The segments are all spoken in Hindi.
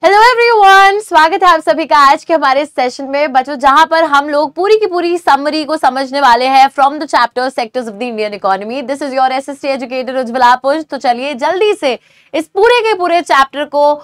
हेलो एवरीवन, स्वागत है आप सभी का आज के हमारे सेशन में बच्चों, जहां पर हम लोग पूरी की पूरी समरी को समझने वाले हैं from the chapter sectors of the Indian economy. This is your SST educator Ujjwala पुज। तो चलिए जल्दी से इस पूरे के पूरे चैप्टर को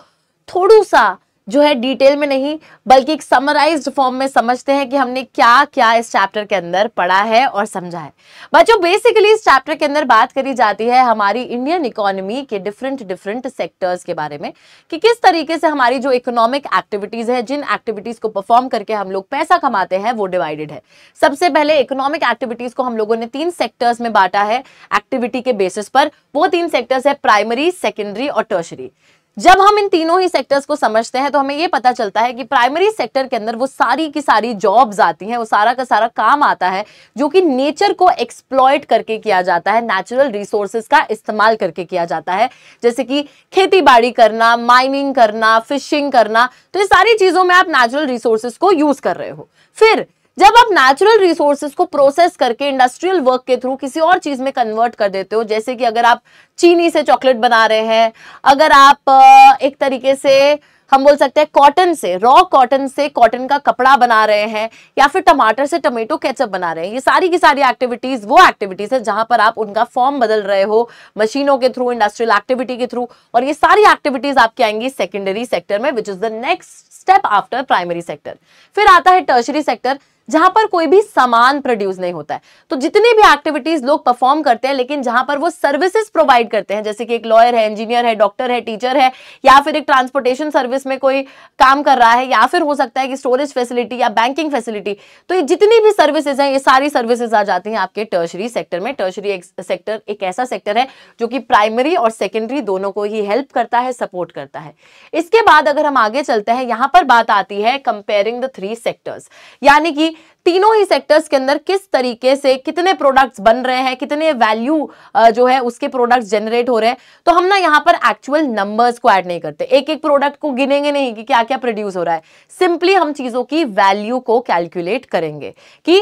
थोड़ा सा जो है डिटेल में नहीं बल्कि एक समराइज्ड फॉर्म में समझते हैं कि हमने क्या क्या इस चैप्टर के अंदर पढ़ा है और समझा है। बच्चों बेसिकली इस चैप्टर के अंदर बात करी जाती है हमारी इंडियन इकोनॉमी के डिफरेंट सेक्टर्स के बारे में कि किस तरीके से हमारी जो इकोनॉमिक एक्टिविटीज है, जिन एक्टिविटीज को परफॉर्म करके हम लोग पैसा कमाते हैं, वो डिवाइडेड है। सबसे पहले इकोनॉमिक एक्टिविटीज को हम लोगों ने 3 सेक्टर्स में बांटा है एक्टिविटी के बेसिस पर। वो 3 सेक्टर्स है प्राइमरी, सेकेंडरी और टर्शरी। जब हम इन तीनों ही सेक्टर्स को समझते हैं तो हमें यह पता चलता है कि प्राइमरी सेक्टर के अंदर वो सारी की सारी जॉब्स आती हैं, वो सारा का सारा काम आता है जो कि नेचर को एक्सप्लॉइट करके किया जाता है, नेचुरल रिसोर्सेज का इस्तेमाल करके किया जाता है, जैसे कि खेती बाड़ी करना, माइनिंग करना, फिशिंग करना। तो ये सारी चीजों में आप नेचुरल रिसोर्सेज को यूज कर रहे हो। फिर जब आप नेचुरल रिसोर्सेज को प्रोसेस करके इंडस्ट्रियल वर्क के थ्रू किसी और चीज में कन्वर्ट कर देते हो, जैसे कि अगर आप चीनी से चॉकलेट बना रहे हैं, अगर आप एक तरीके से हम बोल सकते हैं कॉटन से, रॉ कॉटन से कॉटन का कपड़ा बना रहे हैं, या फिर टमाटर से टमेटो केचप बना रहे हैं, ये सारी की सारी एक्टिविटीज वो एक्टिविटीज है जहां पर आप उनका फॉर्म बदल रहे हो मशीनों के थ्रू, इंडस्ट्रियल एक्टिविटी के थ्रू। और ये सारी एक्टिविटीज आपकी आएंगी सेकेंडरी सेक्टर में, which is the next step after primary sector. फिर आता है टर्शरी सेक्टर, जहां पर कोई भी सामान प्रोड्यूस नहीं होता है। तो जितनी भी एक्टिविटीज लोग परफॉर्म करते हैं, लेकिन जहां पर वो सर्विसेज प्रोवाइड करते हैं, जैसे कि एक लॉयर है, इंजीनियर है, डॉक्टर है, टीचर है, या फिर एक ट्रांसपोर्टेशन सर्विस में कोई काम कर रहा है, या फिर हो सकता है कि स्टोरेज फैसिलिटी या बैंकिंग फैसिलिटी। तो ये जितनी भी सर्विसेज हैं, ये सारी सर्विसेज आ जाती हैं आपके टर्शरी सेक्टर में। टर्शरी सेक्टर एक ऐसा सेक्टर है जो कि प्राइमरी और सेकेंडरी दोनों को ही हेल्प करता है, सपोर्ट करता है। इसके बाद अगर हम आगे चलते हैं, यहां पर बात आती है कंपेयरिंग द 3 सेक्टर्स, यानी कि तीनों ही सेक्टर्स के अंदर किस तरीके से कितने प्रोडक्ट्स बन रहे हैं, कितने वैल्यू जो है उसके प्रोडक्ट्स जनरेट हो रहे हैं। तो हम ना यहाँ पर एक्चुअल नंबर्स को ऐड नहीं करते, एक एक प्रोडक्ट को गिनेंगे नहीं कि क्या क्या प्रोड्यूस हो रहा है। सिंपली हम चीजों की वैल्यू को कैलकुलेट करेंगे कि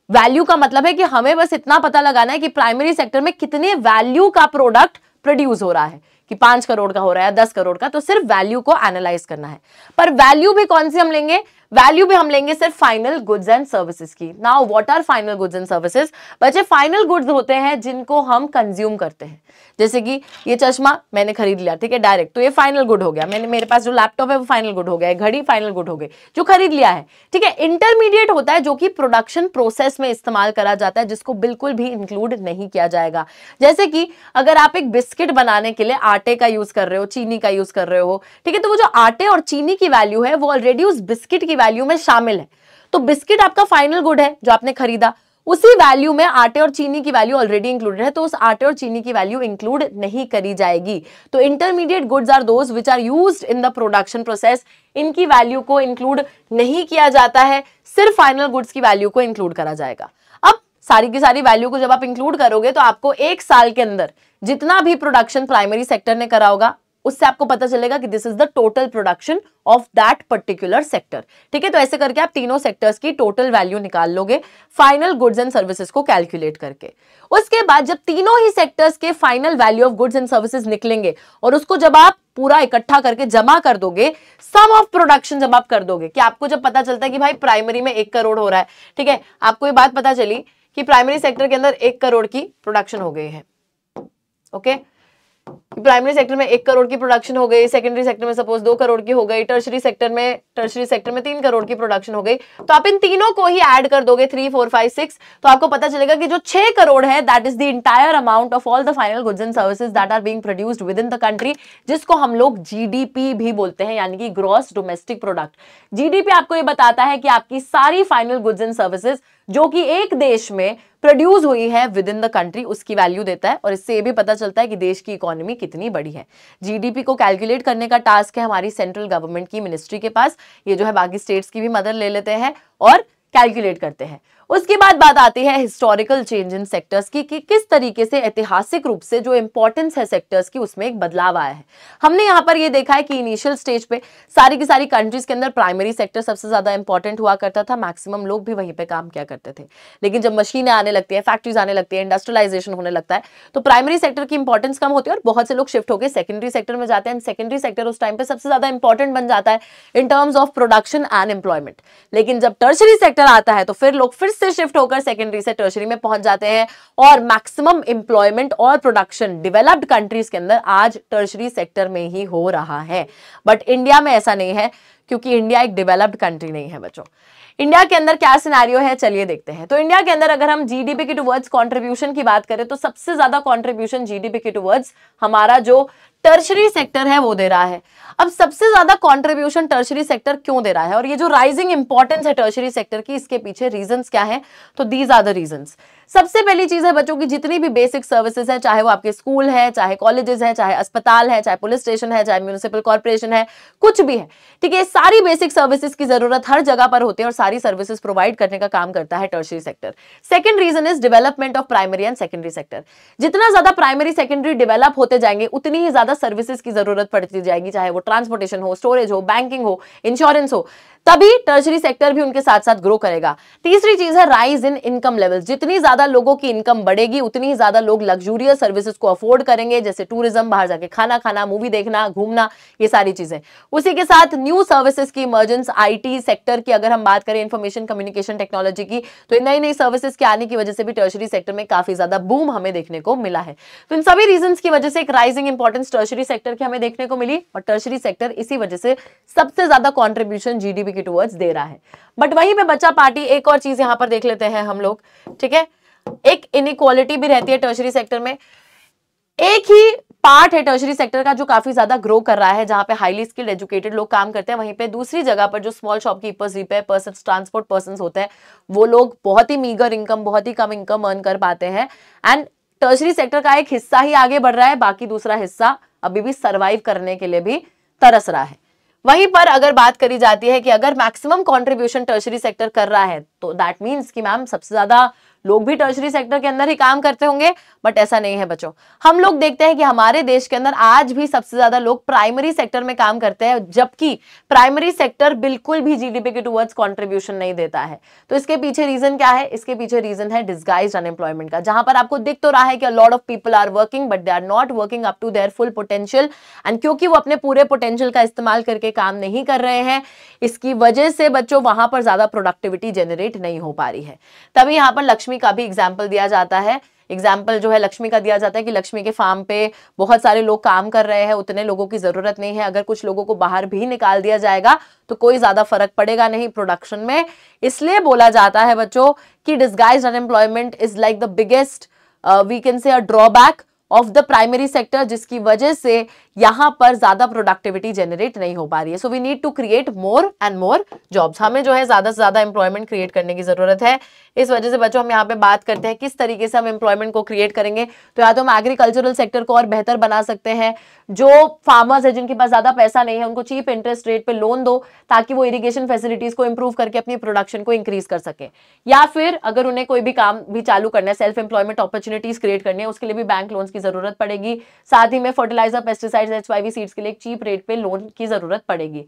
वैल्यू का मतलब है कि हमें बस इतना पता लगाना है कि प्राइमरी सेक्टर में कितने वैल्यू का प्रोडक्ट प्रोड्यूस हो रहा है, कि 5 करोड़ का हो रहा है, 10 करोड़ का। तो सिर्फ वैल्यू को एनालाइज करना है। पर वैल्यू भी कौन सी हम लेंगे? वैल्यू भी हम लेंगे सिर्फ फाइनल गुड्स एंड सर्विसेज की। Now what are final goods and services? बच्चे फाइनल गुड्स होते हैं जिनको हम कंज्यूम करते हैं, जैसे कि ये चश्मा मैंने खरीद लिया, ठीक है, डायरेक्ट, तो ये फाइनल गुड हो गया। मेरे पास जो लैपटॉप है वो फाइनल गुड हो गया, घड़ी फाइनल गुड हो गई, जो खरीद लिया है, ठीक है। इंटरमीडिएट होता है जो कि प्रोडक्शन प्रोसेस में इस्तेमाल करा जाता है, जिसको बिल्कुल भी इंक्लूड नहीं किया जाएगा। जैसे कि अगर आप एक बिस्किट बनाने के लिए आटे का यूज कर रहे हो, चीनी का यूज कर रहे हो, ठीक है, तो वो जो आटे और चीनी की वैल्यू है वो ऑलरेडी उस बिस्किट की वैल्यू में शामिल है। तो बिस्किट आपका फाइनल गुड है जो आपने खरीदा, उसी वैल्यू में आटे और चीनी की वैल्यू ऑलरेडी इंक्लूडेड है, तो उस आटे और चीनी की वैल्यू इंक्लूड नहीं करी जाएगी। तो intermediate goods are those which are used in the production process, इनकी वैल्यू को इंक्लूड नहीं किया जाता है, सिर्फ फाइनल गुड्स की वैल्यू को इंक्लूड करा जाएगा। अब सारी की सारी वैल्यू को जब आप इंक्लूड करोगे तो आपको 1 साल के अंदर जितना भी प्रोडक्शन प्राइमरी सेक्टर ने करा होगा, उससे आपको पता चलेगा कि this is the total production of that particular sector, ठीक है। तो ऐसे करके आप तीनों सेक्टर्स की टोटल वैल्यू निकाल लोगे फाइनल गुड्स एंड सर्विसेज को कैलकुलेट करके। उसके बाद जब तीनों ही सेक्टर्स के final value of goods and services निकलेंगे और उसको जब आप पूरा इकट्ठा करके जमा कर दोगे, सम ऑफ प्रोडक्शन जब आप कर दोगे, कि आपको जब पता चलता है कि भाई प्राइमरी में 1 करोड़ हो रहा है, ठीक है, आपको ये बात पता चली कि प्राइमरी सेक्टर के अंदर 1 करोड़ की प्रोडक्शन हो गई है, ओके। प्राइमरी सेक्टर में 1 करोड़ की प्रोडक्शन हो गई, सेकेंडरी सेक्टर में सपोज 2 करोड़ की हो गई, टर्शरी सेक्टर में 3 करोड़ की प्रोडक्शन हो गई। तो आप इन तीनों को ही ऐड कर दोगे, 3, 4, 5, 6, तो आपको पता चलेगा कि जो 6 करोड़ है that is the entire amount of all the final goods and services that are being produced within the country, जिसको हम लोग जीडीपी भी बोलते हैं, यानी कि ग्रॉस डोमेस्टिक प्रोडक्ट। जीडीपी आपको ये बताता है कि आपकी सारी फाइनल गुड्स एंड सर्विसेज जो कि एक देश में प्रोड्यूस हुई है विद इन द कंट्री, उसकी वैल्यू देता है। और इससे ये भी पता चलता है कि देश की इकोनॉमी कितनी बड़ी है। जीडीपी को कैलकुलेट करने का टास्क है हमारी सेंट्रल गवर्नमेंट की मिनिस्ट्री के पास। ये जो है बाकी स्टेट्स की भी मदद ले लेते हैं और कैलकुलेट करते हैं। उसके बाद बात आती है हिस्टोरिकल चेंज इन सेक्टर्स की, कि किस तरीके से ऐतिहासिक रूप से जो इंपॉर्टेंस है सेक्टर्स की उसमें एक बदलाव आया है। हमने यहाँ पर ये देखा है कि इनिशियल स्टेज पे सारी की सारी कंट्रीज के अंदर प्राइमरी सेक्टर सबसे ज्यादा इंपॉर्टेंट हुआ करता था, मैक्सिमम लोग भी वहीं पे काम किया करते थे। लेकिन जब मशीनें आने लगती है, फैक्ट्रीज आने लगती है, इंडस्ट्रियलाइजेशन होने लगता है, तो प्राइमरी सेक्टर की इंपॉर्टेंस कम होती है और बहुत से लोग शिफ्ट होकर सेकेंडरी सेक्टर में जाते हैं। सेकेंडरी सेक्टर उस टाइम पे सबसे ज्यादा इंपॉर्टेंट बन जाता है in terms of production and employment. लेकिन जब टर्शरी सेक्टर आता है तो फिर लोग फिर से शिफ्ट होकर सेकेंडरी से टर्शरी में पहुंच जाते हैं और मैक्सिमम एम्प्लॉयमेंट और प्रोडक्शन डेवलप्ड कंट्रीज के अंदर आज टर्शरी सेक्टर में ही हो रहा है। बट इंडिया में ऐसा नहीं है, क्योंकि इंडिया एक डेवलप्ड कंट्री नहीं है बच्चों। इंडिया के अंदर क्या सिनेरियो है, चलिए देखते हैं। तो इंडिया के अंदर अगर हम जीडीपी के टुवर्ड्स कंट्रीब्यूशन की बात करें तो सबसे ज्यादा कंट्रीब्यूशन जीडीपी के टुवर्ड्स हमारा जो टर्शरी सेक्टर है वो दे रहा है। अब सबसे ज्यादा कंट्रीब्यूशन टर्शरी सेक्टर क्यों दे रहा है और ये जो राइजिंग इंपॉर्टेंस है टर्शरी सेक्टर की, इसके पीछे रीजंस क्या है? तो दीज आर द रीजंस। सबसे पहली चीज है बच्चों की जितनी भी बेसिक सर्विसेज है, चाहे वो आपके स्कूल है, चाहे कॉलेजेस है, चाहे अस्पताल है, चाहे पुलिस स्टेशन है, चाहे म्युनिसिपल कॉर्पोरेशन है, कुछ भी है, ठीक है, सारी बेसिक सर्विसेज की जरूरत हर जगह पर होती है और सारी सर्विसेज प्रोवाइड करने का काम करता है tertiary sector. Second reason is development of primary and secondary sector. जितना ज्यादा प्राइमरी सेकेंडरी डेवलप होते जाएंगे उतनी ही ज्यादा सर्विसेज की जरूरत पड़ती जाएगी, चाहे वो ट्रांसपोर्टेशन हो, स्टोरेज हो, बैंकिंग हो, इंश्योरेंस हो, तभी टर्शरी सेक्टर भी उनके साथ साथ ग्रो करेगा। तीसरी चीज है राइज इन इनकम लेवल्स। जितनी ज्यादा लोगों की इनकम बढ़ेगी उतनी ही ज्यादा लोग लग्जूरियस सर्विसेज को अफोर्ड करेंगे, जैसे टूरिज्म, बाहर जाके खाना खाना, मूवी देखना, घूमना, ये सारी चीजें। उसी के साथ न्यू सर्विसेज की इमर्जेंस, आईटी सेक्टर की अगर हम बात करें, इंफॉर्मेशन कम्युनिकेशन टेक्नोलॉजी की, तो नई नई सर्विसेज के आने की वजह से भी टर्शरी सेक्टर में काफी ज्यादा बूम हमें देखने को मिला है। तो इन सभी रीजन की वजह से एक राइजिंग इंपॉर्टेंस टर्शरी सेक्टर की हमें देखने को मिली और टर्शरी सेक्टर इसी वजह से सबसे ज्यादा कॉन्ट्रीब्यूशन जीडीपी की टुवर्ड्स दे रहा है। बट वहीं पे बच्चा पार्टी एक और चीज यहां पर देख लेते हैं हम लोग, ठीक है, एक इनइक्वालिटी भी रहती है टर्शरी सेक्टर में। एक ही पार्ट है टर्शरी सेक्टर का जो काफी ज्यादा ग्रो कर रहा है, जहां पे हाईली स्किल्ड एजुकेटेड लोग काम करते हैं, वहीं पे दूसरी जगह पर जो small shopkeepers, repair persons, transport persons होते हैं, वो लोग बहुत ही मीगर इनकम, बहुत ही कम इनकम अर्न कर पाते हैं। एंड टर्शरी सेक्टर का एक हिस्सा ही आगे बढ़ रहा है, बाकी दूसरा हिस्सा अभी भी सर्वाइव करने के लिए भी तरस रहा है। वहीं पर अगर बात करी जाती है कि अगर मैक्सिमम कंट्रीब्यूशन टर्शरी सेक्टर कर रहा है तो दैट मींस कि मैम सबसे ज्यादा लोग भी टर्शरी सेक्टर के अंदर ही काम करते होंगे, बट ऐसा नहीं है बच्चों। हम लोग देखते हैं कि हमारे देश के अंदर आज भी सबसे ज्यादा लोग प्राइमरी सेक्टर में काम करते हैं, जबकि प्राइमरी सेक्टर बिल्कुल भी जीडीपी के टुवर्ड्स कंट्रीब्यूशन नहीं देता है। तो इसके पीछे रीजन क्या है? इसके पीछे रीजन है डिस्गाइज्ड अनएम्प्लॉयमेंट का, जहां पर आपको दिख तो रहा है कि a lot of people are working but they are not working up to their full potential. And क्योंकि वो अपने पूरे पोटेंशियल का इस्तेमाल करके काम नहीं कर रहे हैं, इसकी वजह से बच्चों वहां पर ज्यादा प्रोडक्टिविटी जनरेट नहीं हो पा रही है। तभी यहां पर लक्ष्मी का भी एग्जाम्पल दिया जाता है। एग्जाम्पल जो है लक्ष्मी का दिया जाता है कि लक्ष्मी के फार्म पे बहुत सारे लोग काम कर रहे हैं, उतने लोगों की जरूरत नहीं है। अगर कुछ लोगों को बाहर भी निकाल दिया जाएगा तो कोई ज्यादा फर्क पड़ेगा नहीं प्रोडक्शन में। इसलिए बोला जाता है बच्चों कि disguised unemployment is like the biggest we can say a drawback of the primary sector, जिसकी वजह से यहां पर ज्यादा प्रोडक्टिविटी जनरेट नहीं हो पा रही है। So we need to create more and more jobs. हमें जो है ज्यादा से ज्यादा एम्प्लॉयमेंट क्रिएट करने की जरूरत है। इस वजह से बच्चों हम यहाँ पे बात करते हैं किस तरीके से हम एम्प्लॉयमेंट को क्रिएट करेंगे। तो या तो हम एग्रीकल्चरल सेक्टर को और बेहतर बना सकते हैं। जो फार्मर्स है जिनके पास ज्यादा पैसा नहीं है उनको चीप इंटरेस्ट रेट पे लोन दो, ताकि वो इरिगेशन फैसिलिटीज को इंप्रूव करके अपनी प्रोडक्शन को इंक्रीज कर सके। या फिर अगर उन्हें कोई भी काम भी चालू करना है, सेल्फ एम्प्लॉयमेंट अपॉर्चुनिटीज क्रिएट करनी है, उसके लिए भी बैंक लोन्स की जरूरत पड़ेगी। साथ ही में फर्टिलाइजर, पेस्टिसाइड्स, HYV सीड्स के लिए एक चीप रेट पे लोन की जरूरत पड़ेगी।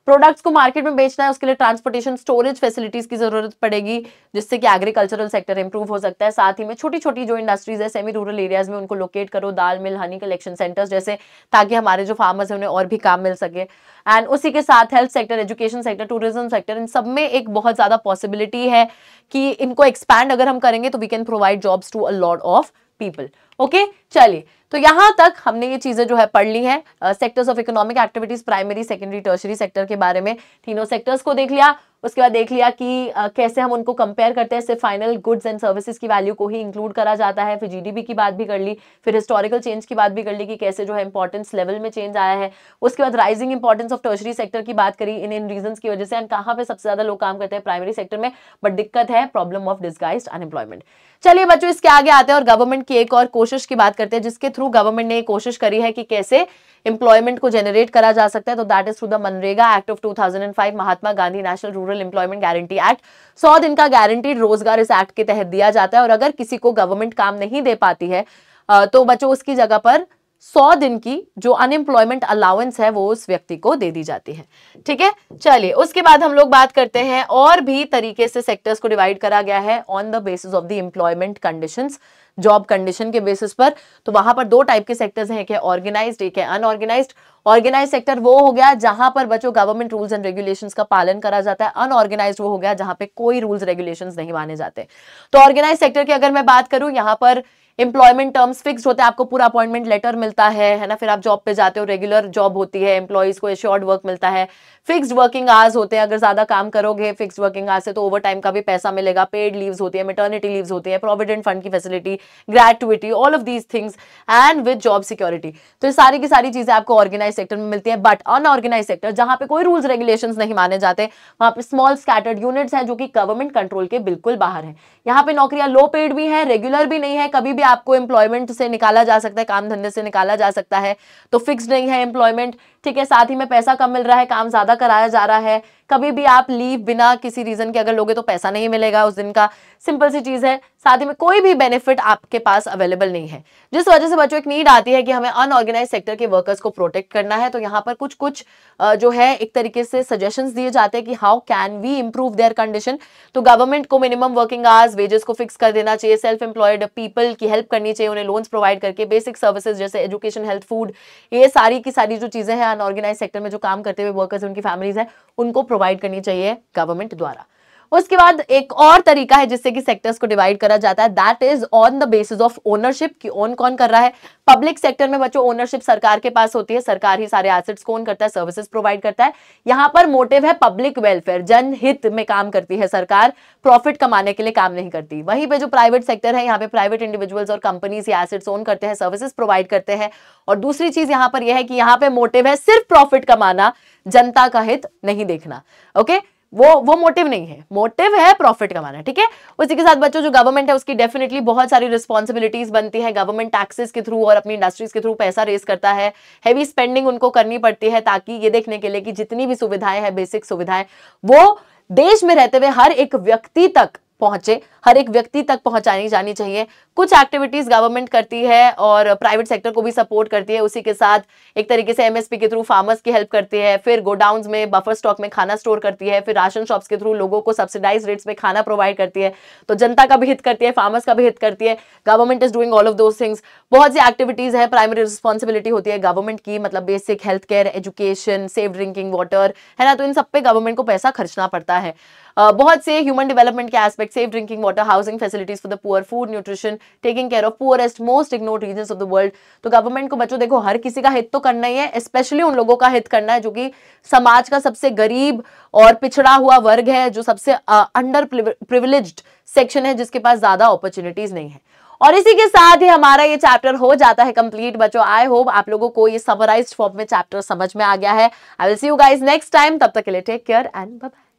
प्रोडक्ट्स को मार्केट में बेचना है, उसके लिए ट्रांसपोर्टेशन, स्टोरेज फैसिलिटीज की जरूरत पड़ेगी, जिससे कि एग्रीकल्चरल सेक्टर इंप्रूव हो सकता है। साथ ही में छोटी छोटी जो इंडस्ट्रीज है सेमी रूरल एरियाज में उनको लोकेट करो, दाल मिल, हनी कलेक्शन सेंटर्स जैसे, ताकि हमारे जो फार्मर्स हैं उन्हें और भी काम मिल सके। एंड उसी के साथ health sector, education sector, tourism sector, इन सब में एक बहुत ज्यादा पॉसिबिलिटी है कि इनको एक्सपैंड अगर हम करेंगे तो we can provide jobs to a lot of people. Okay, चलिए, तो यहां तक हमने ये चीजें जो है पढ़ ली हैं, sectors of economic activities, primary, secondary, tertiary sector के बारे में। तीनों सेक्टर्स को देख लिया। उसके बाद देख लिया कि कैसे हम उनको कंपेयर करते हैं, सिर्फ फाइनल गुड्स एंड सर्विसेज की वैल्यू को ही इंक्लूड करा जाता है। फिर जीडीपी की बात भी कर ली, फिर हिस्टोरिकल चेंज की बात भी कर ली कि कैसे जो है इंपॉर्टेंस लेवल में चेंज आया है। उसके बाद rising importance of tertiary sector की बात करी इन रीजंस की वजह से, एंड कहां पे सबसे ज्यादा लोग काम करते हैं, प्राइमरी सेक्टर में, बट दिक्कत है प्रॉब्लम ऑफ डिस्गाइज्ड अनएम्प्लॉयमेंट। चलिए बच्चों, इसके आगे आते हैं और गवर्नमेंट की एक और कोशिश कोशिश की बात करते हैं जिसके थ्रू गवर्नमेंट ने कोशिश करी है कि कैसे एम्प्लॉयमेंट को जनरेट करा जा सकता है, तो that is through the MNREGA act of 2005, Mahatma Gandhi national rural employment guarantee act. 100 दिन का गारंटीड रोजगार इस एक्ट के तहत दिया जाता है, और अगर किसी को गवर्नमेंट काम नहीं दे पाती है तो बच्चों उसकी जगह पर 100 दिन की जो अनएम्प्लॉयमेंट अलाउंस है वो उस व्यक्ति को दे दी जाती है। ठीक है, चलिए उसके बाद हम लोग बात करते हैं और भी तरीके से सेक्टर्स को डिवाइड करा गया है on the basis of the employment conditions, job condition के बेसिस पर। तो वहां पर 2 टाइप के सेक्टर्स हैं, एक है ऑर्गेनाइज्ड, एक है अनऑर्गेनाइज्ड। ऑर्गेनाइज्ड सेक्टर वो हो गया जहां पर बच्चों गवर्नमेंट रूल्स एंड रेगुलेशंस का पालन करा जाता है। अनऑर्गेनाइज्ड वो हो गया जहां पे कोई रूल्स रेगुलेशंस नहीं माने जाते। तो ऑर्गेनाइज्ड सेक्टर की अगर मैं बात करूं, यहां पर एम्प्लॉयमेंट टर्म्स फिक्स्ड होते हैं, आपको पूरा अपॉइंटमेंट लेटर मिलता है ना, फिर आप जॉब पे जाते हो, रेगुलर जॉब होती है, एम्प्लॉइज को एश्योर्ड वर्क मिलता है, फिक्स्ड वर्किंग आवर्स होते हैं, अगर ज्यादा काम करोगे फिक्स्ड वर्किंग आवर्स से तो ओवर टाइम का भी पैसा मिलेगा, पेड लीव्स होती है, मैटरनिटी लीव्स होती है, प्रोविडेंट फंड की facility, gratuity, all of these things and with job security. तो ये सारी की सारी चीजें आपको ऑर्गेनाइज सेक्टर में मिलती है। बट अनऑर्गेनाइज सेक्टर जहां पे कोई रूल्स रेगुलेशंस नहीं माने जाते, वहां पे स्मॉल स्कैटर्ड यूनिट्स हैं जो कि गवर्नमेंट कंट्रोल के बिल्कुल बाहर है। यहाँ पे नौकरियां लो पेड भी है, रेगुलर भी नहीं है, कभी भी आपको एम्प्लॉयमेंट से निकाला जा सकता है, काम धंधे से निकाला जा सकता है, तो फिक्स्ड नहीं है एम्प्लॉयमेंट। ठीक है, साथ ही में पैसा कम मिल रहा है, काम ज्यादा कराया जा रहा है, कभी भी आप लीव बिना किसी रीजन के अगर लोगे तो पैसा नहीं मिलेगा उस दिन का, सिंपल सी चीज है। साथ ही में कोई भी बेनिफिट आपके पास अवेलेबल नहीं है, जिस वजह से बच्चों एक नीड आती है कि हमें अनऑर्गेनाइज सेक्टर के वर्कर्स को प्रोटेक्ट करना है। तो यहाँ पर कुछ कुछ जो है एक तरीके से सजेशंस दिए जाते हैं कि how can we improve their condition. तो गवर्नमेंट को मिनिमम वर्किंग आवर्स, वेजेस को फिक्स कर देना चाहिए, सेल्फ एम्प्लॉयड पीपल की हेल्प करनी चाहिए, उन्हें लोन्स प्रोवाइड करके, बेसिक सर्विसेज जैसे एजुकेशन, हेल्थ, फूड, ये सारी की सारी जो चीजें हैं अनऑर्गेनाइज सेक्टर में जो काम करते हुए वर्कर्स, उनकी फैमिलीज हैं, उनको प्रोवाइड करनी चाहिए गवर्नमेंट द्वारा। उसके बाद एक और तरीका है जिससे कि सेक्टर्स को डिवाइड करा जाता है, that is on the basis of ownership, कि ओन कौन कर रहा है। पब्लिक सेक्टर में बच्चों ओनरशिप सरकार के पास होती है, सरकार ही सारे एसेट्स को ओन करता है, सर्विसेज प्रोवाइड करता है। यहां पर मोटिव है पब्लिक वेलफेयर, जनहित में काम करती है सरकार, प्रॉफिट कमाने के लिए काम नहीं करती। वहीं पे जो प्राइवेट सेक्टर है, यहाँ पे प्राइवेट इंडिविजुअल्स और कंपनीज ये एसेट्स ओन करते हैं, सर्विसेज प्रोवाइड करते हैं। और दूसरी चीज यहाँ पर यह है कि यहाँ पे मोटिव है सिर्फ प्रॉफिट कमाना, जनता का हित नहीं देखना। ओके, वो मोटिव नहीं है, मोटिव है प्रॉफिट कमाना। ठीक है, उसी के साथ बच्चों जो गवर्नमेंट है उसकी डेफिनेटली बहुत सारी रिस्पॉन्सिबिलिटीज बनती है। गवर्नमेंट टैक्सेस के थ्रू और अपनी इंडस्ट्रीज के थ्रू पैसा रेज करता है, हैवी स्पेंडिंग उनको करनी पड़ती है ताकि ये देखने के लिए कि जितनी भी सुविधाएं हैं, बेसिक सुविधाएं, वो देश में रहते हुए हर एक व्यक्ति तक पहुंचे, हर एक व्यक्ति तक पहुंचानी जानी चाहिए। कुछ एक्टिविटीज गवर्नमेंट करती है और प्राइवेट सेक्टर को भी सपोर्ट करती है। उसी के साथ एक तरीके से एमएसपी के थ्रू फार्मर्स की हेल्प करती है, फिर गोडाउन्स में बफर स्टॉक में खाना स्टोर करती है, फिर राशन शॉप्स के थ्रू लोगों को सब्सिडाइज रेट्स में खाना प्रोवाइड करती है। तो जनता का भी हित करती है, फार्मर्स का भी हित करती है। Government is doing all of those things. बहुत सी एक्टिविटीज है, प्राइमरी रिस्पॉन्सिबिलिटी होती है गवर्नमेंट की, मतलब basic health care, education, safe drinking water, है ना। तो इन सब पे गवर्नमेंट को पैसा खर्चना पड़ता है। बहुत से ह्यूमन डेवलपमेंट के aspect, safe drinking water, housing facilities for the poor, food, nutrition, taking care of poorest, most ignored regions of the world. तो गवर्नमेंट को बच्चों देखो हर किसी का हित तो करना ही है, स्पेशली उन लोगों का हित करना है जो कि समाज का सबसे गरीब और पिछड़ा हुआ वर्ग है, जो सबसे अंडर प्रिविलेज्ड सेक्शन है, जिसके पास ज्यादा अपॉर्चुनिटीज नहीं है। और इसी के साथ ही हमारा ये चैप्टर हो जाता है कंप्लीट बच्चों। आई होप आप लोगों को ये समराइज्ड फॉर्म में चैप्टर समझ में आ गया है। I will see you guys next time, तब तक के लिए take care and bye bye.